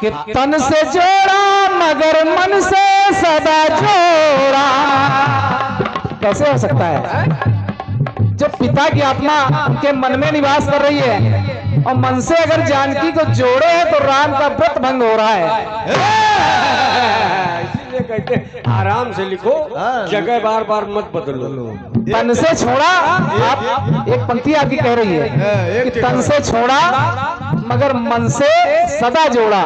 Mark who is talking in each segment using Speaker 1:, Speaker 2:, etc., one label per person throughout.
Speaker 1: कि तन से जोड़ा मगर मन से सदा जोड़ा। कैसे हो सकता है? जब पिता की आत्मा उनके मन में निवास कर रही है और मन से अगर जानकी को जोड़े तो राम का व्रत भंग हो रहा है।
Speaker 2: इसीलिए कहते हैं आराम से लिखो, जगह बार बार मत बदलो।
Speaker 1: तन से छोड़ा, आप एक पंक्ति आपकी कह रही है कि तन से छोड़ा मगर मन से सदा जोड़ा।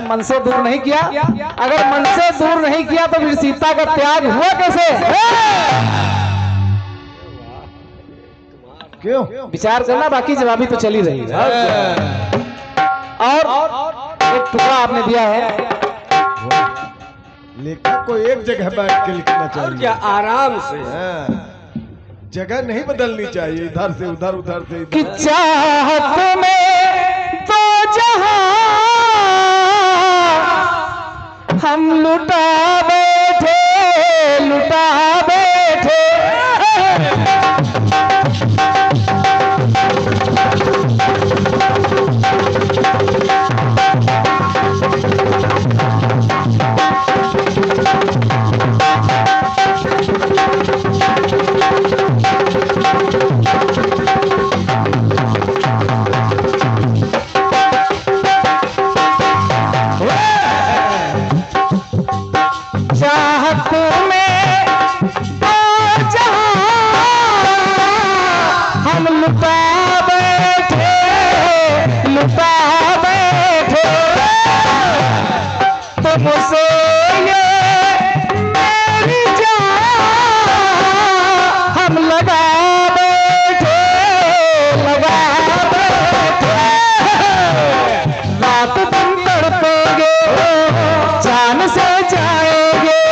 Speaker 1: मन से दूर नहीं किया। अगर मन से दूर नहीं किया तो फिर सीता का त्याग हुआ कैसे?
Speaker 3: क्यों?
Speaker 1: विचार करना, बाकी जवाबी तो चली रही है। और एक टुकड़ा आपने दिया है,
Speaker 3: लेखक को एक जगह बैठ के लिखना चाहिए।
Speaker 2: और क्या, आराम से।
Speaker 3: जगह नहीं बदलनी चाहिए, इधर से उधर, उधर से
Speaker 1: कि
Speaker 3: इधर।
Speaker 1: चाहत में तो जहां हम लुटा बैठे, लुटा बैठे। चाहत में तो जहां हम लुटा बैठे, लुटा बैठे। तो मुझसे ये मेरी जान हम लगा बैठे, लगा बैठे। रात दिन तड़पेंगे, जान से जाएंगे,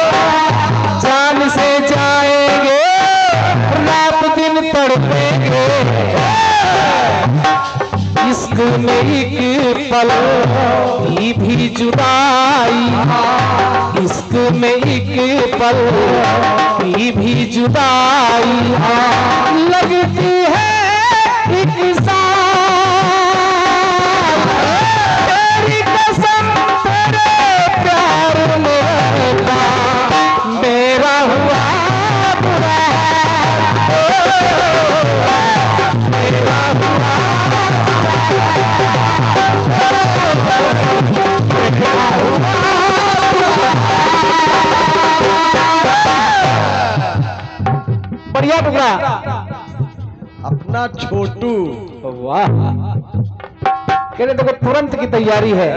Speaker 1: जान से जाएंगे, रात दिन तड़पेंगे। इश्क में एक पल की भी जुदाई, इश्क में एक पल की भी जुदाई लगती है एक साल। तेरी कसम तेरे प्यार में मेरा हुआ बुरा, मेरा हुआ बढ़िया टुकड़ा।
Speaker 3: अपना छोटू।
Speaker 1: वाह, कह रहे देखो तुरंत की तैयारी है।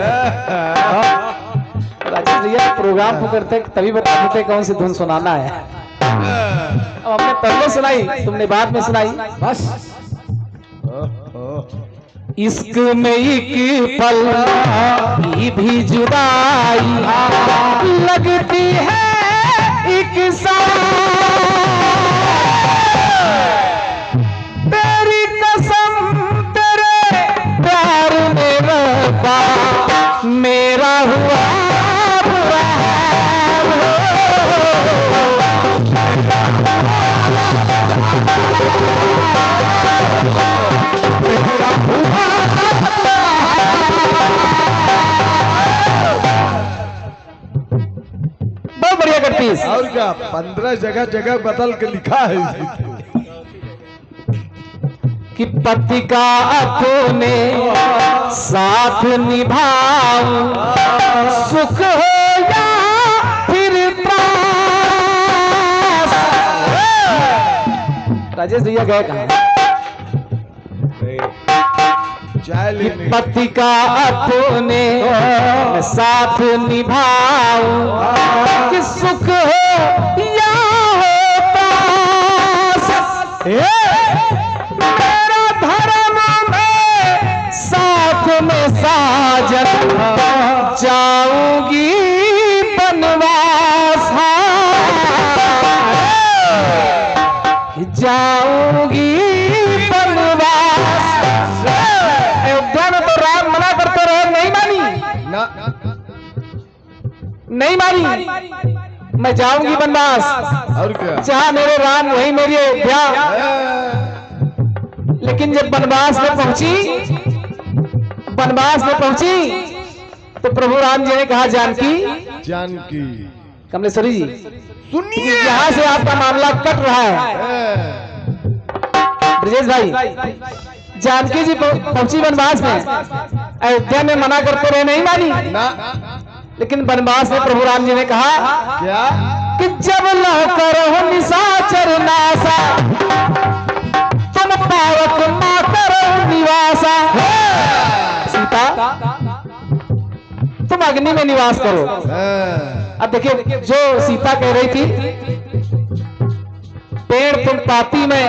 Speaker 1: राजेश भैया प्रोग्राम को करते तभी बता देते कौन सी धुन सुनाना है। अब हमने पहले सुनाई, तुमने बाद में सुनाई, बस। इश्क में एक पल की भी जुदाई लगती है एक साल। तेरी कसम तेरे प्यार में रब्बा मेरा हुआ बुरा बहुत बढ़िया करती है।
Speaker 3: और क्या, 15 जगह जगह बदल के लिखा है इसी।
Speaker 1: कि पति का अपने साथ निभाऊं, सुख हो या फिर त्रास। राजेश भैया गए कहाँ? कि पति का अपने साथ निभाऊं, कि सुख हो या हो पास। मेरा धर्म में साथ में साजन जाऊंगी बनवास, जाऊंगी बनवास। अयोध्या में तो राम मना करते रहे, नहीं मानी
Speaker 3: ना,
Speaker 1: नहीं मानी। मैं जाऊंगी बनवास,
Speaker 3: और क्या,
Speaker 1: जहां मेरे राम वही मेरी अयोध्या। लेकिन जब बनवास में पहुंची, बनवास में पहुंची तो प्रभु राम जी ने कहा जानकी
Speaker 3: जानकी
Speaker 1: कमलेश्वरी जी
Speaker 3: सुनिए
Speaker 1: यहाँ से आपका मामला कट रहा है। ब्रजेश भाई जानकी जी पहुंची वनवास में, अयोध्या में मना करते रहे, नहीं मानी
Speaker 3: ना
Speaker 1: लेकिन वनवास में प्रभु राम जी ने कहा
Speaker 3: क्या
Speaker 1: कि जब लह करो निशाचर नासा तुम पावक मा करो निवासा। सीता तुम अग्नि में निवास करो। अब देखिए जो सीता कह रही थी पेड़ तुम ताती में,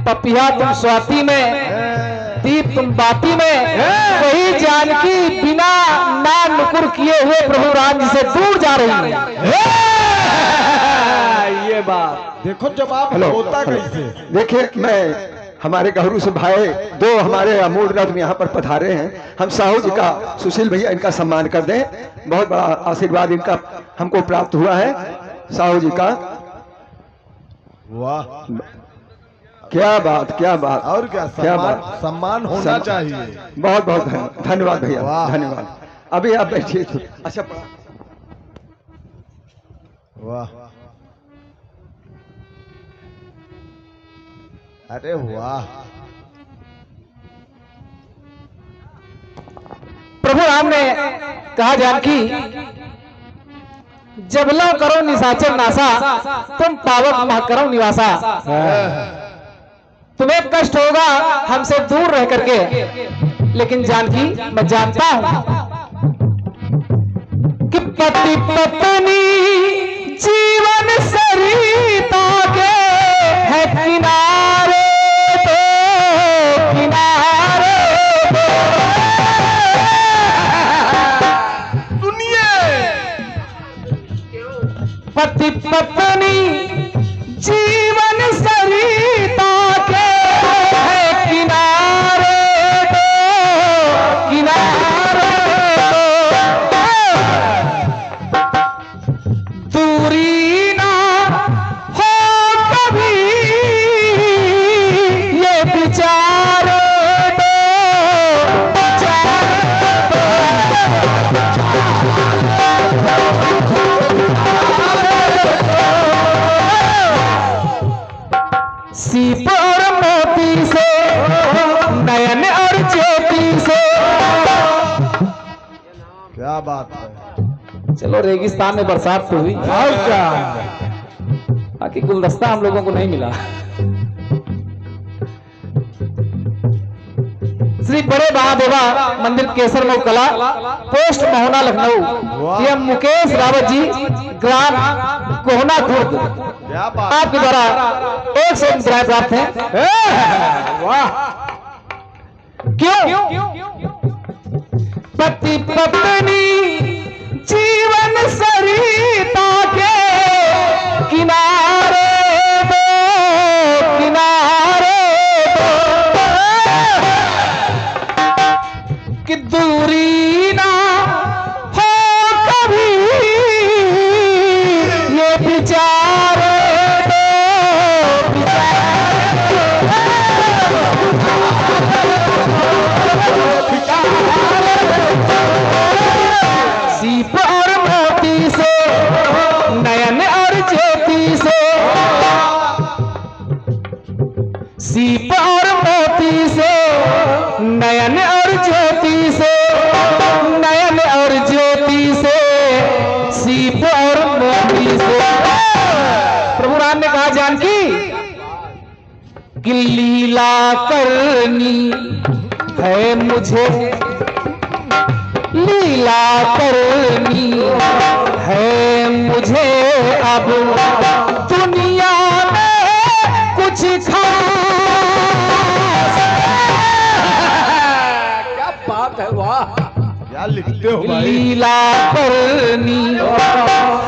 Speaker 1: पपिया तुम स्वाति में, दीप तुम बाती में, वही जानकी बिना ना नुकुर किए हुए प्रभु राम जी से दूर जा रही है।
Speaker 2: ये बात
Speaker 3: देखो जब आप होता कैसे।
Speaker 4: देखिए मैं हमारे गहरू से भाई दो हमारे अमूल रत्न यहाँ पर पधारे हैं। हम साहू जी का सुशील भैया इनका सम्मान कर दें। बहुत बड़ा आशीर्वाद इनका हमको प्राप्त हुआ है साहू जी का।
Speaker 3: वाह
Speaker 4: क्या बात क्या बात
Speaker 3: और क्या
Speaker 4: क्या
Speaker 3: सम्मान
Speaker 4: बात
Speaker 3: सम्मान होना चाहिए।
Speaker 4: बहुत बहुत धन्यवाद भैया
Speaker 3: वाह।
Speaker 4: धन्यवाद। अभी आप बैठिए। अच्छा
Speaker 3: वाह अरे वाह
Speaker 1: प्रभु राम ने कहा जानकी जब लो करो निशाचर नासा तुम पावक मह करो निवासा। तुम्हें कष्ट होगा हमसे दूर रह करके, लेकिन जानकी मैं जानता हूं कि पति पत्नी जीवन सरिता के है किनारे तो किनारे पति पत्नी जीवन सरिता के है किनारे तो किनारे दूरी ना हो कभी ये विचारे सीप और मोती से नयन और ज्योति से।
Speaker 3: क्या बात है।
Speaker 1: चलो रेगिस्तान में बरसात तो हुई और क्या, बाकी गुलदस्ता हम लोगों को नहीं मिला। श्री बड़े महादेवा मंदिर केसर मऊ कला पोस्ट महोना लखनऊ। ये मुकेश रावत जी ग्राम कोहना खुर्द
Speaker 3: क्या बात
Speaker 1: आपके द्वारा 100 मुद्राएं प्राप्त हैं।
Speaker 3: वाह
Speaker 1: क्यों पति पत्नी जीवन सरिता के किनारे दो किनारे दो कि दूरी ना हो कभी ये विचारे दो सीप और मोती से नयन और ज्योति से। सीप और मोती से नयन और ज्योति से, नयन और ज्योति से, सीप और मोती से। प्रभु राम ने कहा जानकी कि लीला करनी है मुझे, लीला करनी है मुझे अब दुनिया में कुछ खास।
Speaker 2: क्या बात है। वाह
Speaker 3: क्या लिखते हो भाई।
Speaker 1: लीला करनी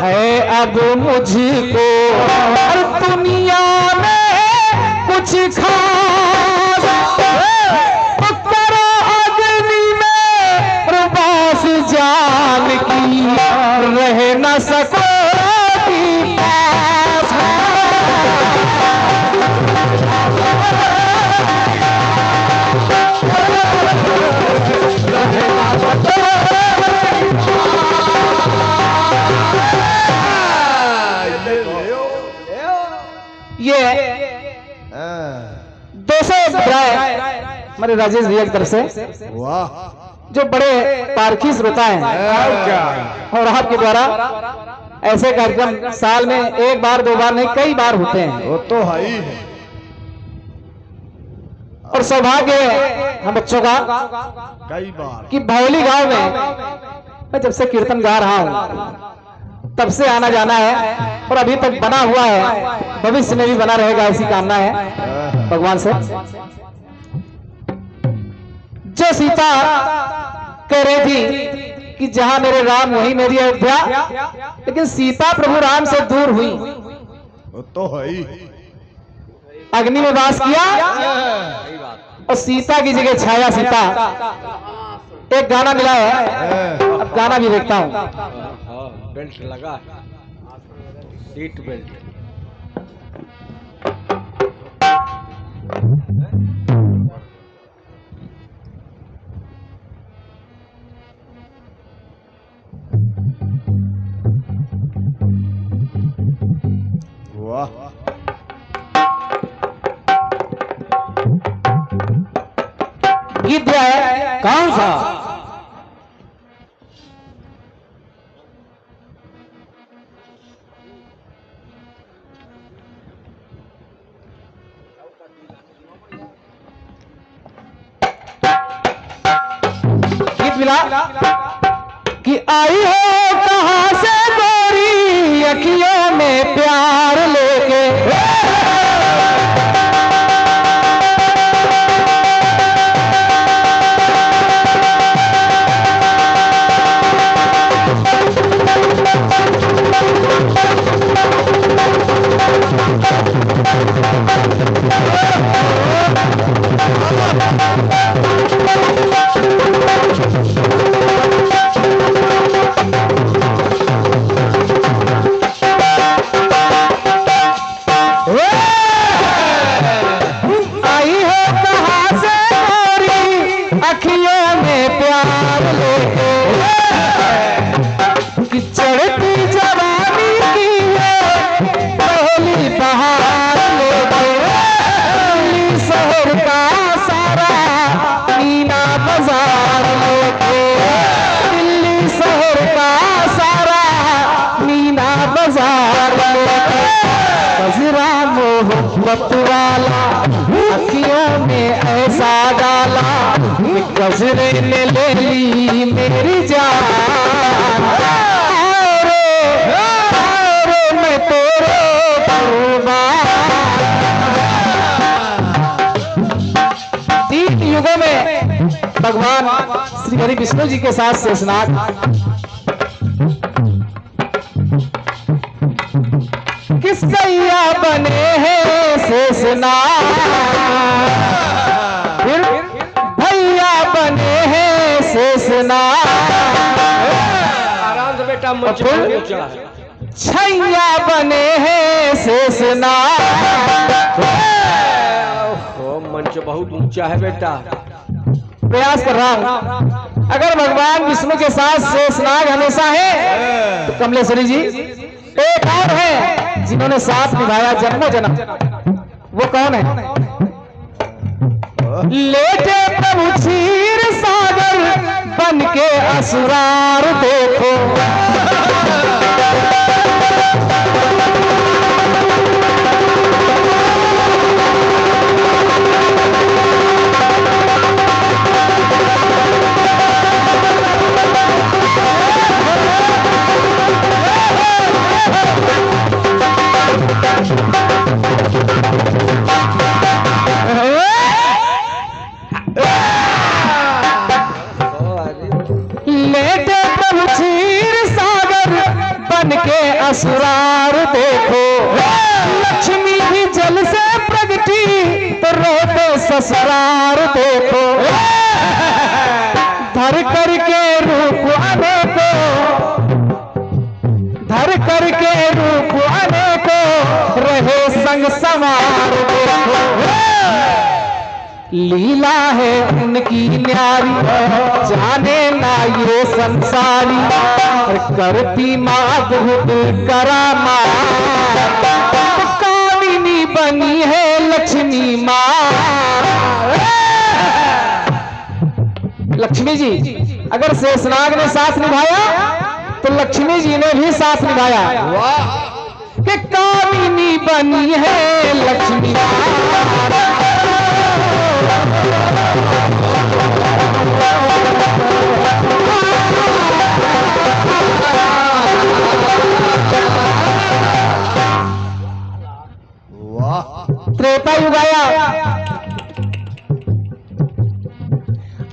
Speaker 1: है अब मुझको और दुनिया में कुछ खास। तो करो अग्नि में रुबास जान की रह न सको की पास। मेरे राजेश भैया की तरफ से,
Speaker 3: वाह
Speaker 1: जो बड़े पारखी श्रोता हैं और आपके द्वारा ऐसे कार्यक्रम साल में एक बार दो बार नहीं कई बार होते हैं।
Speaker 3: वो तो है ही है।
Speaker 1: और सौभाग्य है हम बच्चों का
Speaker 3: कई बार
Speaker 1: कि भौली गांव में मैं जब से कीर्तन गा रहा हूं तब से आना जाना है और अभी तक बना हुआ है, भविष्य में भी बना रहेगा, ऐसी कामना है भगवान से। जो सीता कह रही थी कि जहां मेरे राम वहीं मेरी अयोध्या, लेकिन सीता प्रभु राम से दूर हुई,
Speaker 3: वो तो है ही।
Speaker 1: अग्नि में वास किया और सीता की जगह छाया सीता। एक गाना मिला है, अब गाना भी देखता हूं।
Speaker 2: बेल्ट लगा, सीट बेल्ट।
Speaker 3: वाह
Speaker 1: गीत दिया है कौन सा? गीत मिला कि आई हो कहां से गोरी अखियों में प्यार लेके, वाला अखियों में ऐसा डाला गजरे ने ले ली मेरी जान, मैं तेरे कुर्बान। 3 युगों में भगवान श्री हरि विष्णु जी के साथ शेषनाग, किस गैया बने हैं शेषनाग, फिर भैया बने हैं शेषनाग,
Speaker 2: आराम से बेटा, मंच पे ऊंचा है।
Speaker 1: छैया बने हैं शेषनाग।
Speaker 2: ओ मंच बहुत ऊंचा है बेटा।
Speaker 1: प्रयास कर रहा हूं, अगर भगवान विष्णु के साथ शेषनाग हमेशा है तो कमलेश्वरी जी एक और है जिन्होंने साथ निभाया जन्मों जन्म, वो कौन है? लेटे प्रभु क्षीर सागर बन के असुरार देखो, असुरार देखो, लक्ष्मी भी जल से प्रगटी तो रोते ससुरार देखो, धर करके रूप अनेको, धर करके रूप अनेको रहे संग सवार देखो, लीला है उनकी न्यारी जाने ना ये संसारी, करती माधुर करामा, कामिनी बनी है लक्ष्मी माँ। लक्ष्मी जी, अगर शेषनाग ने साथ निभाया तो लक्ष्मी जी ने भी साथ निभाया।
Speaker 3: वाह
Speaker 1: कि कामिनी बनी है लक्ष्मी
Speaker 3: वाह।
Speaker 1: त्रेता युग आया,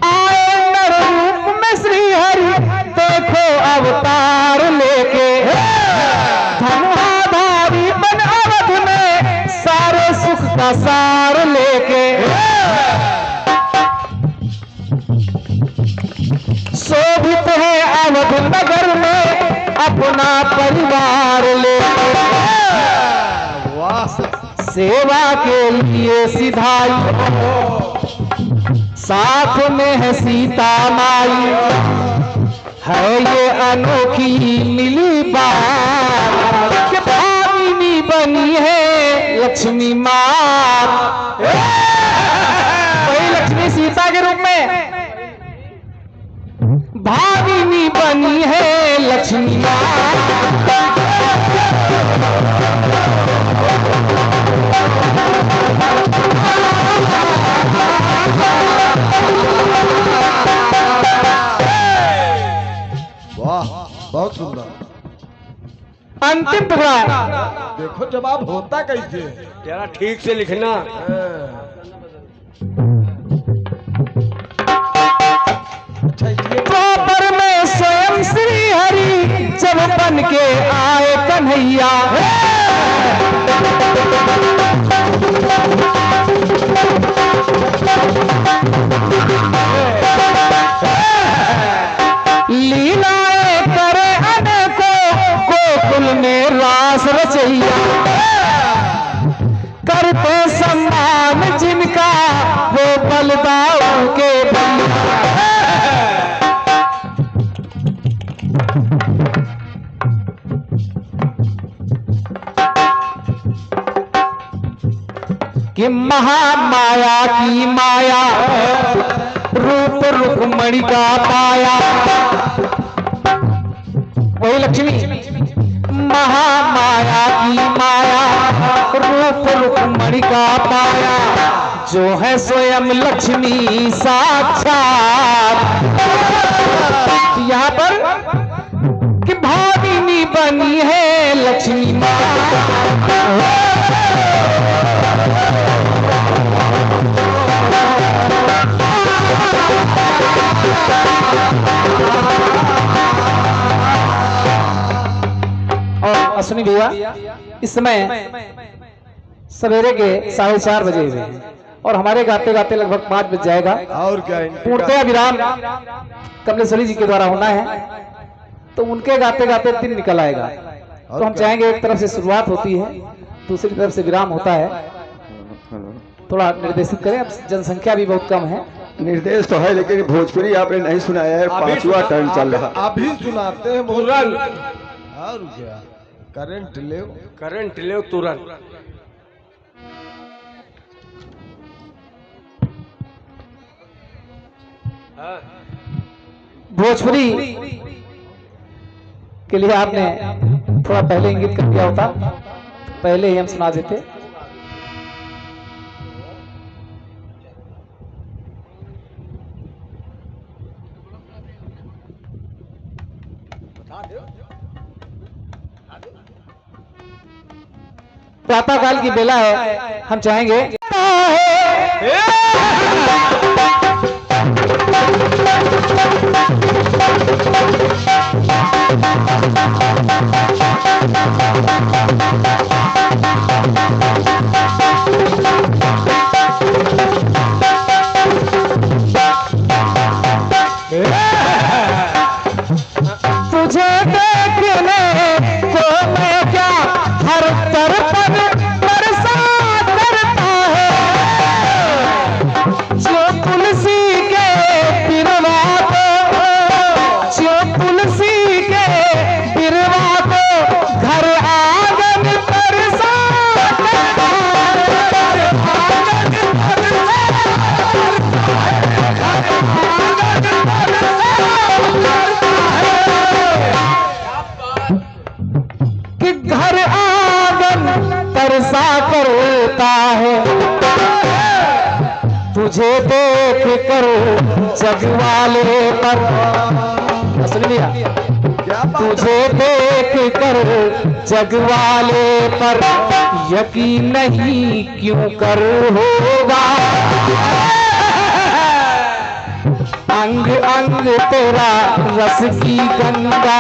Speaker 1: आए नर रूप में श्री हरि, देखो अवतार लेके, धनुधारी बन अवध में सारे सुख का सार लेके, शोभित है अवध नगर में अपना परिवार लेके,
Speaker 3: वाह
Speaker 1: सेवा के लिए सिधाई, साथ में है सीता माई, है ये अनोखी मिली बात कि भामिनी बनी है लक्ष्मी माँ। वही लक्ष्मी सीता के रूप में भामिनी बनी है लक्ष्मी माँ।
Speaker 3: वाह बहुत सुंदर।
Speaker 1: अंतिम टुकड़ा
Speaker 3: देखो जवाब होता कैसे।
Speaker 2: तेरा ठीक से लिखना।
Speaker 3: अच्छा इसलिए
Speaker 1: द्वापर में स्वयं श्री हरि जब बन के आए कन्हैया, लीलाएं करे अनेकों गोकुल में रास रचैया, करते सम्मान जिनका वो बलदाऊ के भैया। कि महामाया की माया रूप रुक्मणी का पाया, वही लक्ष्मी महामाया की माया रूप रुक्मणी का पाया, जो है स्वयं लक्ष्मी साक्षात। यहाँ पर कि भामिनी बनी है लक्ष्मी माँ। और अश्विनी भैया इस समय सवेरे के 4:30 बजे हुए हैं और हमारे गाते गाते लगभग 5 बज जाएगा।
Speaker 3: और क्या
Speaker 1: पूर्णतया विराम कमलेश्वरी जी के द्वारा होना है, तो उनके गाते गाते दिन निकल आएगा। तो हम चाहेंगे एक तरफ से शुरुआत होती है, दूसरी तरफ से विराम होता है, थोड़ा निर्देशित करें। अब जनसंख्या भी बहुत कम है।
Speaker 4: निर्देश तो है लेकिन भोजपुरी आपने नहीं सुनाया है, 5वां टर्न चल रहा।
Speaker 3: अभी सुनाते हैं
Speaker 2: तुरंत
Speaker 3: और क्या करंट ले।
Speaker 2: करंट ले तुरंत।
Speaker 1: भोजपुरी के लिए आपने थोड़ा पहले इंगित कर दिया होता, पहले ही हम सुना देते। प्रातः काल की बेला है, हम चाहेंगे तुझे देखने को मैं क्या हर तरफ बरसा करता है, कर जग वाले पर, सुन लिया,
Speaker 3: क्या बात
Speaker 1: तुझे देख कर जग वाले पर यकीन नहीं क्यों कर होगा। अंग अंग तेरा रस की गंगा,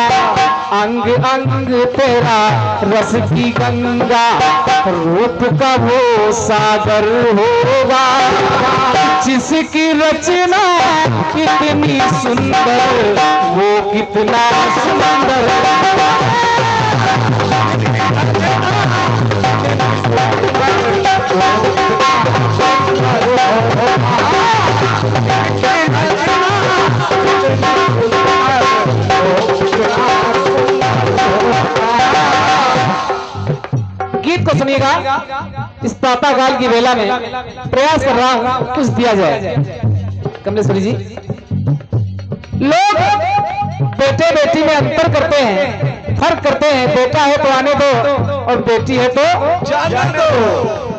Speaker 1: अंग अंग तेरा रस की गंगा, रूप का वो सागर होगा जिसकी रचना कितनी सुंदर, वो कितना सुंदर। गीत को सुनिएगा। इस प्रातःकाल की वेला में प्रयास कर रहा हूं कुछ दिया जाए। कमलेश्वरी जी, लोग बेटे बेटी में अंतर करते हैं, फर्क करते हैं। बेटा है तो आने दो और बेटी है तो
Speaker 3: जाने दो।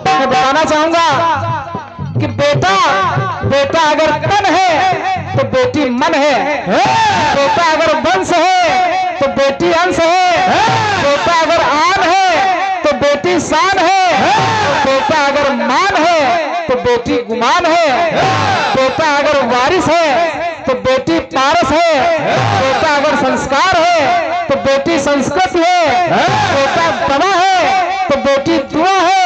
Speaker 1: मैं बताना चाहूंगा कि बेटा बेटा अगर तन है तो बेटी मन है, बेटा अगर वंश है तो बेटी अंश है, बेटा अगर आन है तो बेटी शान है, बेटा अगर मान है तो बेटी गुमान है, बेटा अगर वारिस है तो बेटी पारस है, बेटा अगर संस्कार है तो बेटी संस्कृत है, बेटा दवा है तो बेटी दुआ है,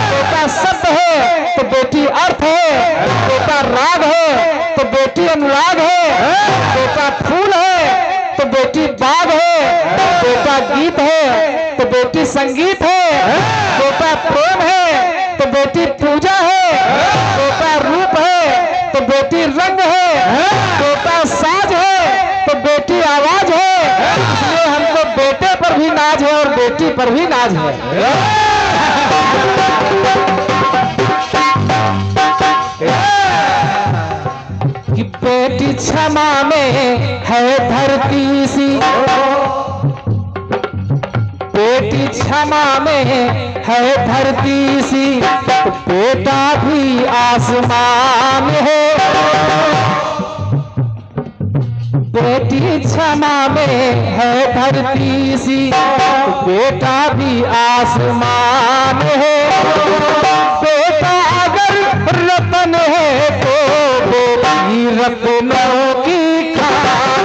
Speaker 1: बेटा शब्द है तो बेटी अर्थ है, बेटा राग है तो बेटी अनुराग है, बेटा फूल है तो बेटी बाग है, बेटा गीत है तो बेटी संगीत है, बेटा प्रेम है तो बेटी पूजा है, बेटा रूप है तो बेटी रंग है, बेटा साज है तो बेटी आवाज है। इसलिए हमको बेटे पर भी नाज है और बेटी पर भी नाज है। कि बेटी क्षमा में है धरती सी, बेटी क्षमा में है धरती सी, तो बेटा भी आसमान है। बेटी क्षमा में है धरती सी, तो बेटा भी आसमान है। बेटा अगर रतन है तो बेटी रत्नों की खान।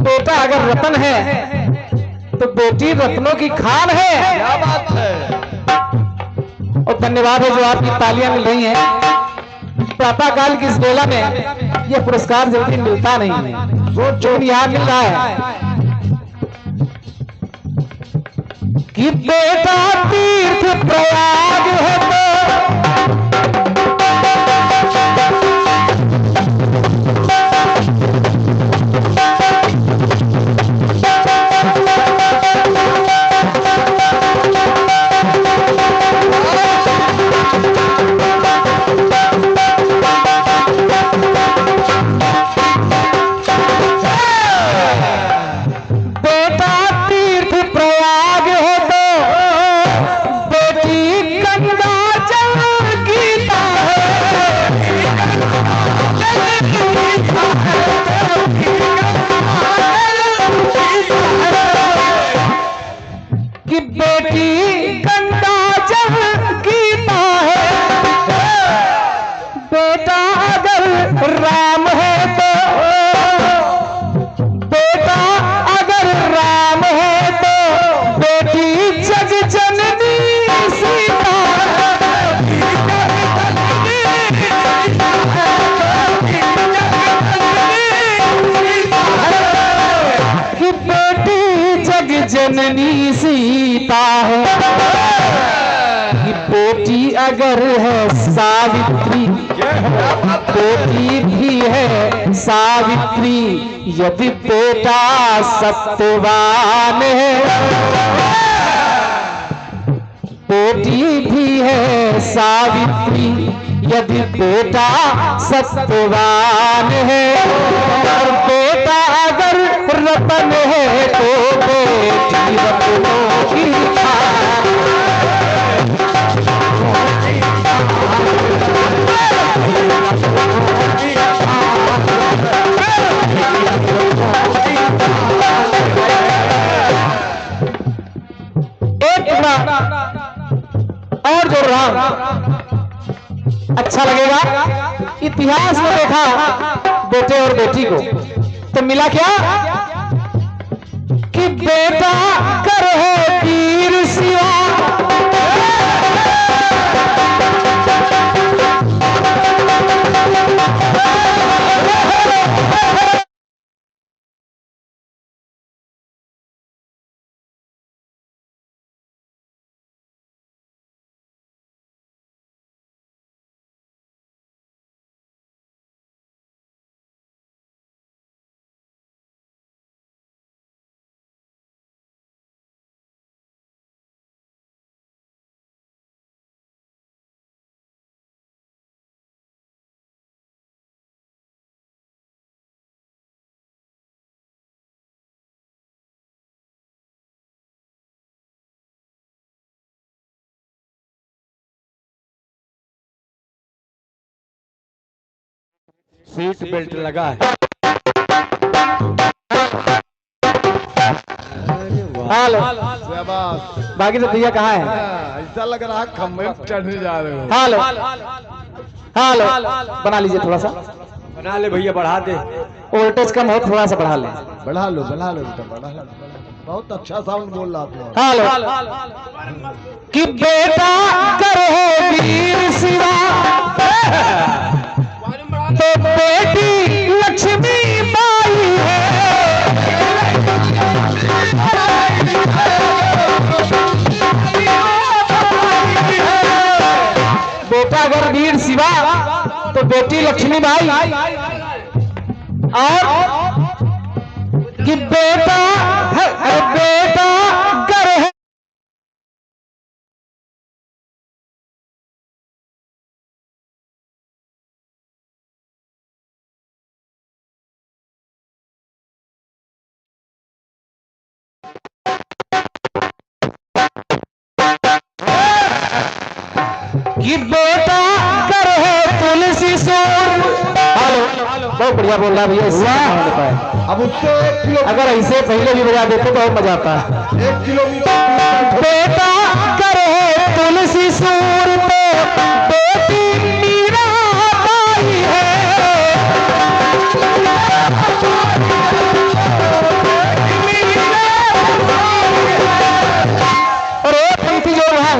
Speaker 1: बेटा अगर रतन है तो बेटी रत्नों की खान है।
Speaker 3: क्या बात है।
Speaker 1: और धन्यवाद है जो आपकी तालियां मिल रही हैं। प्रातःकाल की इस वेला में यह पुरस्कार जल्दी मिलता नहीं है, जो यहाँ मिल रहा है कि बेटा तीर्थ प्रयाग है तो कि बेटी गंगा जल गीता है। बेटा अगर राम है तो, बेटा अगर राम है तो बेटी जग जननी सीता कि बेटी जग जननी सीता है। कि बेटी अगर है सावित्री, बेटी भी है सावित्री, यदि बेटा सत्यवान है। बेटी भी है सावित्री, यदि बेटा सत्यवान है और बेटा अगर रतन है तो बेटी रत्नों की खान। एक टुकड़ा और जोड़ रहा हूं, अच्छा लगेगा। इतिहास में देखा बेटे और बेटी को तो मिला क्या कि बेटा कर है वीर शिवा,
Speaker 2: सीट बेल्ट लगा है।
Speaker 1: हालो
Speaker 3: शाबाश।
Speaker 1: बाकी तो भैया कहाँ है?
Speaker 3: ऐसा लग रहा है खम्भे पे चढ़ने जा रहे हो।
Speaker 1: हालो हालो बना लीजिए थोड़ा सा,
Speaker 2: बना ले भैया, बढ़ा दे।
Speaker 1: वोल्टेज कम हो थोड़ा सा बढ़ा ले।
Speaker 3: बढ़ा लो बेटा बढ़ा लो। बहुत अच्छा साउंड बोल रहा आप लोग।
Speaker 1: हालो कि बेटा कर है वीर शिवा तो बेटी लक्ष्मी बाई है। बेटा अगर वीर शिवा तो बेटी लक्ष्मी बाई, और कि बेटा बेटा गर है कि बेटा कर है तुलसी सूर। हेलो बहुत बढ़िया बोल रहा भैया, इससे
Speaker 3: अब उससे 1
Speaker 1: अगर ऐसे पहले भी बजा देते तो बहुत मजा आता है।
Speaker 3: किलोमीटर
Speaker 1: बेटा कर है तुलसी सूर तो बेटी मीरा बाई है। और एक पंक्ति जो है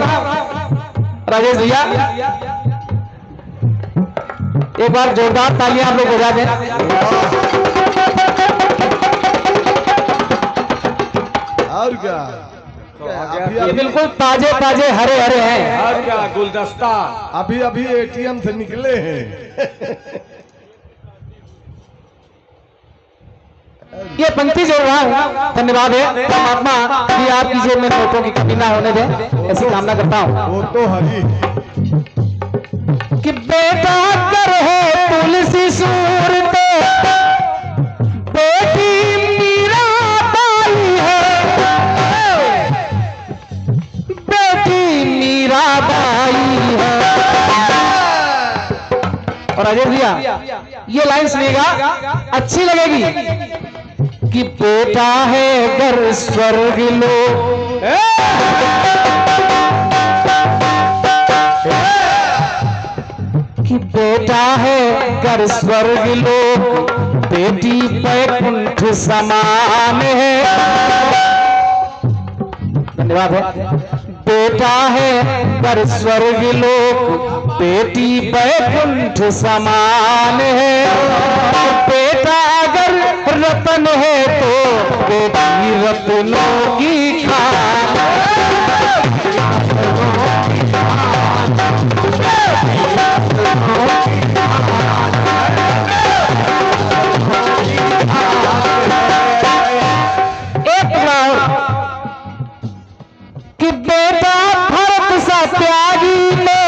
Speaker 1: राजेश भैया, एक बार जोरदार तालियां आप लोग बजा दें।
Speaker 3: और क्या
Speaker 1: ये बिल्कुल ताजे ताजे हरे हरे हैं।
Speaker 2: और क्या गुलदस्ता।
Speaker 3: अभी एटीएम से निकले हैं।
Speaker 1: ये पंक्ति जोड़ रहा हूँ, धन्यवाद है परमात्मा कि आपकी जेब में नोटों की कमी ना होने दें, ऐसी कामना करता हूँ।
Speaker 3: वो तो हरी
Speaker 1: कि बेटा कर है तुलसी सूर तो बेटी मीरा बाई है। बेटी मीरा बाई है। और अजय भैया ये लाइन सुनिएगा, अच्छी लगेगी कि बेटा है गर स्वर्ग लो कि बेटा है गर स्वर्ग लोक बेटी बैकुंठ समान है। धन्यवाद है। बेटा है गर स्वर्ग लोक बेटी बैकुंठ समान है। बेटा अगर रतन है तो बेटी रत्नों की खान। कि बेटा भरत सा त्यागी में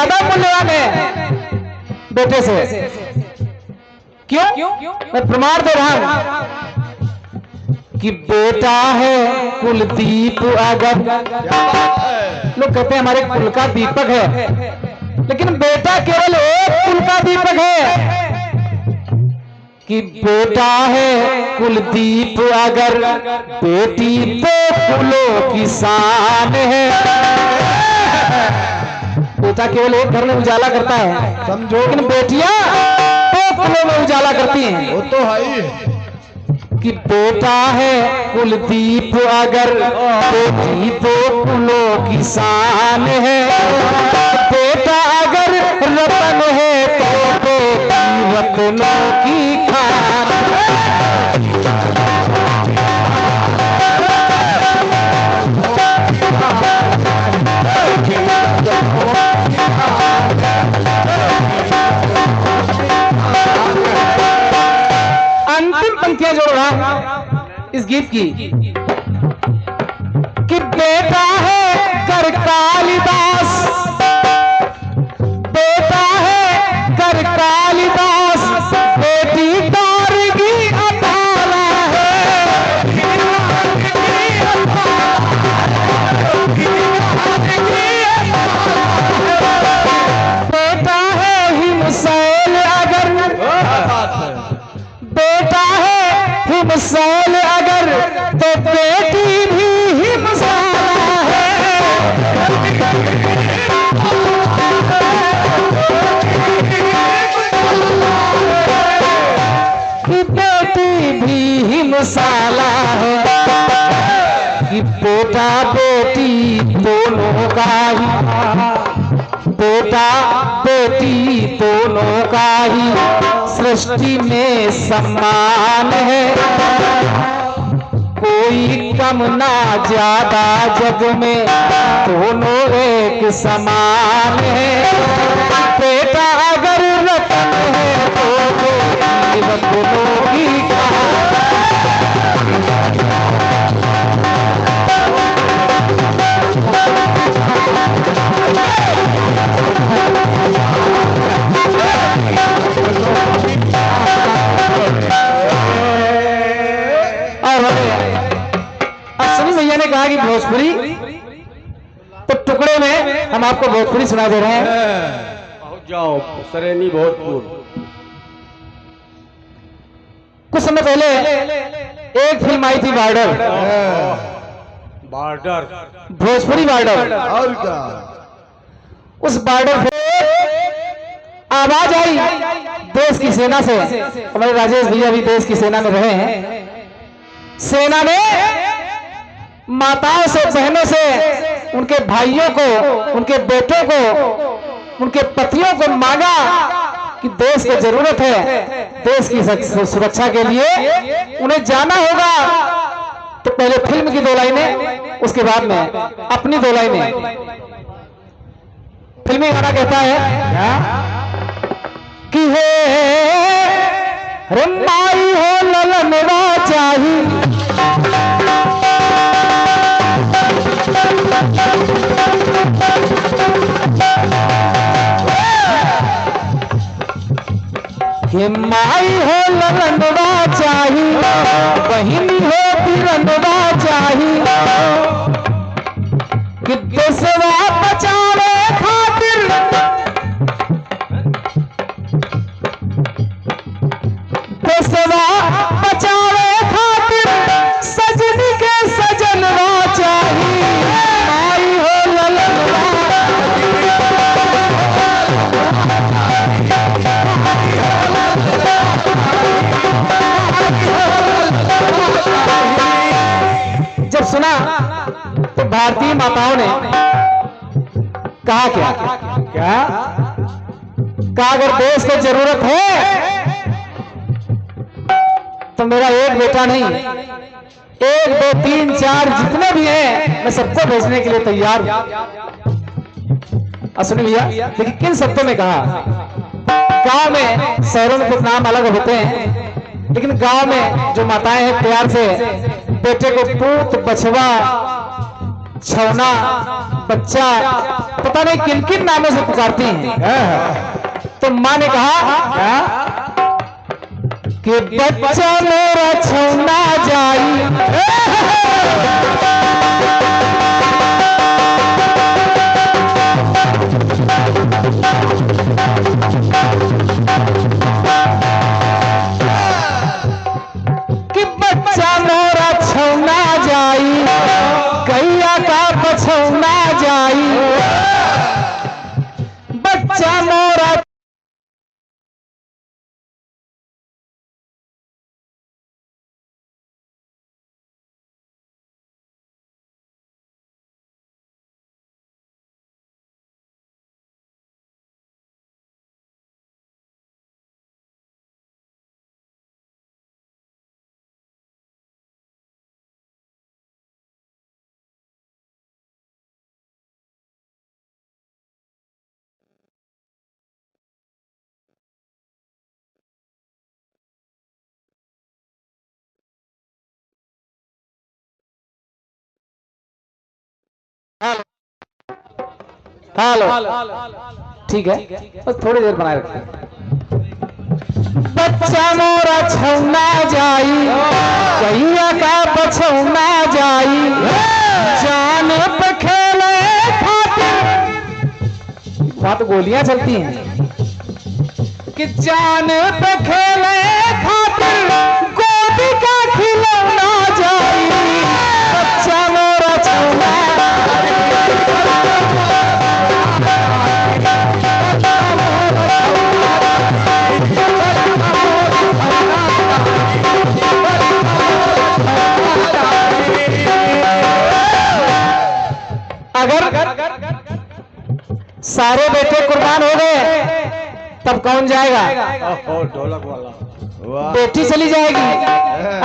Speaker 1: ज्यादा मूल्यवान है बेटे से। क्यों? मैं प्रमाण दे रहा हूं कि बेटा है कुलदीप अगर, लोग कहते हैं हमारे कुल का दीपक है, लेकिन बेटा केवल एक कुल का दीपक है। कि बेटा है कुलदीप अगर, बेटी तो कुलों की शान है। बेटा केवल एक घर में उजाला करता है,
Speaker 3: समझो,
Speaker 1: लेकिन बेटियां तो कुलों में उजाला करती हैं।
Speaker 3: वो तो है ही।
Speaker 1: कि बेटा है कुलदीप अगर, बेटी तो कुलों की शान है। बेटा अगर रतन है तो बेटी रत्नों की खान। अंतिम पंक्तियां जोड़ रहा इस गीत की कि बेटा है कर कालिदास, बेटा है कर कालिदास, बेटी गार्गी अताला है। बेटा है हिमशैल अगर, बेटा है हिमशैल अगर, तो बेटी भी हिमशाला है। कि बेटी भी हिमशाला है। कि बेटा बेटी दोनों का ही, बेटा बेटी दोनों का ही सृष्टि में सम्मान है। कोई कम ना ज्यादा जग में, दोनों एक समान है। बेटा अगर रतन है तो बेटी रत्नों की खान। भैया ने कहा कि भोजपुरी, तो टुकड़े में हम आपको भोजपुरी सुना दे रहे हैं।
Speaker 2: पहुंच जाओ सरेनी भोजपुर।
Speaker 1: कुछ समय पहले एक फिल्म आई थी बॉर्डर,
Speaker 2: बॉर्डर,
Speaker 1: भोजपुरी बॉर्डर।
Speaker 3: और क्या?
Speaker 1: उस बॉर्डर पे आवाज आई देश की सेना से। हमारे राजेश भैया भी देश की सेना में रहे हैं। सेना में माताओं से, बहनों से, उनके भाइयों को, उनके बेटों को, उनके पतियों को मांगा कि देश को जरूरत है, देश की सुरक्षा के लिए उन्हें जाना होगा। तो पहले फिल्म की 2 लाइनें, उसके बाद में अपनी 2 लाइनें। फिल्मी गाना कहता है कि हे माई हो ललनवा चाही, कि माई हो ललनवा चाही, बहिनी हो तिरनवा चाही। कि देशवा बचावे खातिर, देशवा बचावे खातिर, सजनी के सजनवा चाही। माई हो ललनवा, जब सुना तो भारतीय माताओं ने कहा क्या कहा, अगर देश को जरूरत है तो मेरा एक बेटा नहीं, 1 2 3 4 जितने भी हैं मैं सबको भेजने के लिए तैयार हूं। सुनिए भैया, देखिए किन शब्दों में कहा। गांव में, शहरों में कुछ नाम अलग होते हैं, लेकिन गांव में जो माताएं हैं प्यार से बेटे को पूत बछवा छौना, बच्चा, पता नहीं किन किन नामों से पुकारती हैं। तो माँ ने कहा कि बच्चा मेरा छौना जाई, कि बच्चा मेरा छौना जाई, गैया का बछौना जाई, बच्चा मोरा हेलो, ठीक है, बस थोड़ी देर बनाए रखते हैं। बच्चा मोरा छौना जाई, गैया का बछौना जाई, जान पे खेले खातिर, वहां तो गोलियां चलती हैं, कि जान पे खेले खातिर गोदी का खिलौना जाई, बच्चा मोरा छौना। अगर सारे बेटे कुर्बान हो गए तब कौन जाएगा?
Speaker 2: ढोलक वाला।
Speaker 3: वाह
Speaker 1: बेटी चली जाएगी।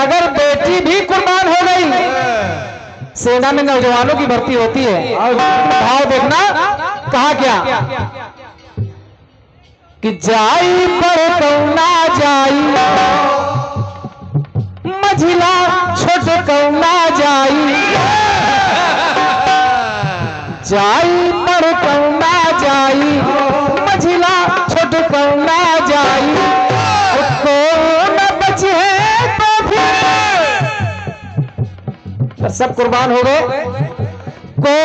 Speaker 1: अगर बेटी भी कुर्बान हो गई, सेना में नौजवानों की भर्ती होती है, भाव देखना कहा क्या कि जाई पर कौना जाई, मझिला छोट कौना जाई, जाई पर कौना जाई, मझिला छोट कौना जाई, को न बचे तो फिर सब कुर्बान हो गए, को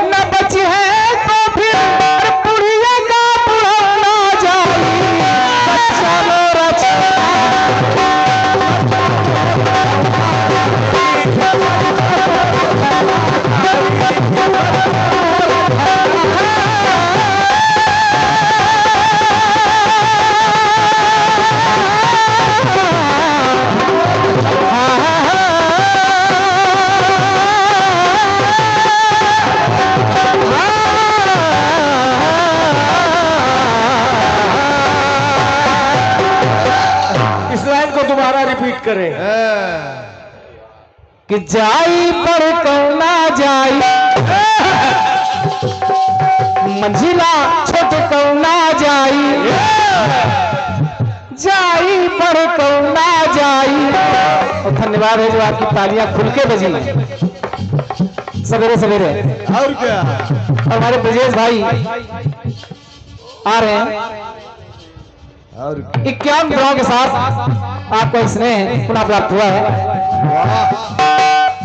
Speaker 1: न बचे तो फिर बुढ़िया का बुढ़ाना जाई, बच्चा मेरा
Speaker 2: दोबारा रिपीट करें
Speaker 1: कि जाई पर कौना जाई, मंजिला छोट कौना जाई, जाई पर कौना जाई। और धन्यवाद है जो आपकी तालियां खुल के बजी सवेरे सवेरे।
Speaker 3: और क्या?
Speaker 1: और हमारे ब्रजेश भाई आ रहे हैं,
Speaker 3: और
Speaker 1: 51 द्रोह के साथ आपको स्नेह पुनः प्राप्त हुआ है।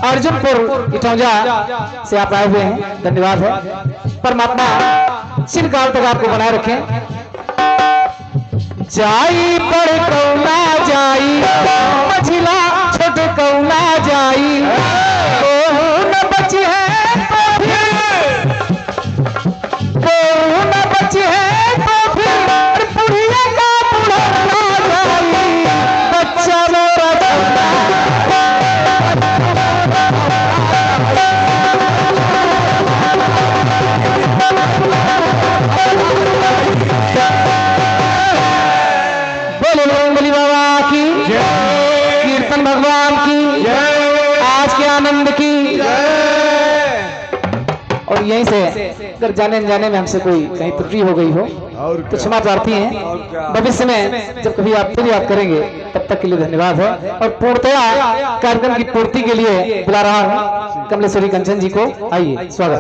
Speaker 1: अर्जुनपुर इटौंजा से आप आए हुए हैं, धन्यवाद है। परमात्मा चिरकाल तक आपको बनाए रखें। जाई पर कौना जाई, मझिला छोट कौना जाई, न बची है तो फिर, न बची है तो फिर बुढ़िया का बुढ़ाना जाई, बच्चा मेरा बोले बाबा की कीर्तन भगवान की आज के आनंद की। और यहीं से अगर जाने अनजाने में हमसे कोई कहीं त्रुटि हो गई हो
Speaker 3: और
Speaker 1: तो
Speaker 3: क्या?
Speaker 1: क्षमा प्रार्थी हैं।
Speaker 2: और क्या?
Speaker 1: भविष्य में जब कभी आप फिर याद करेंगे तब तक के लिए धन्यवाद है। और पूर्णतया कार्यक्रम की पूर्ति के लिए बुला रहा हूँ कमलेश्वरी कंचन जी को। आइए, स्वागत।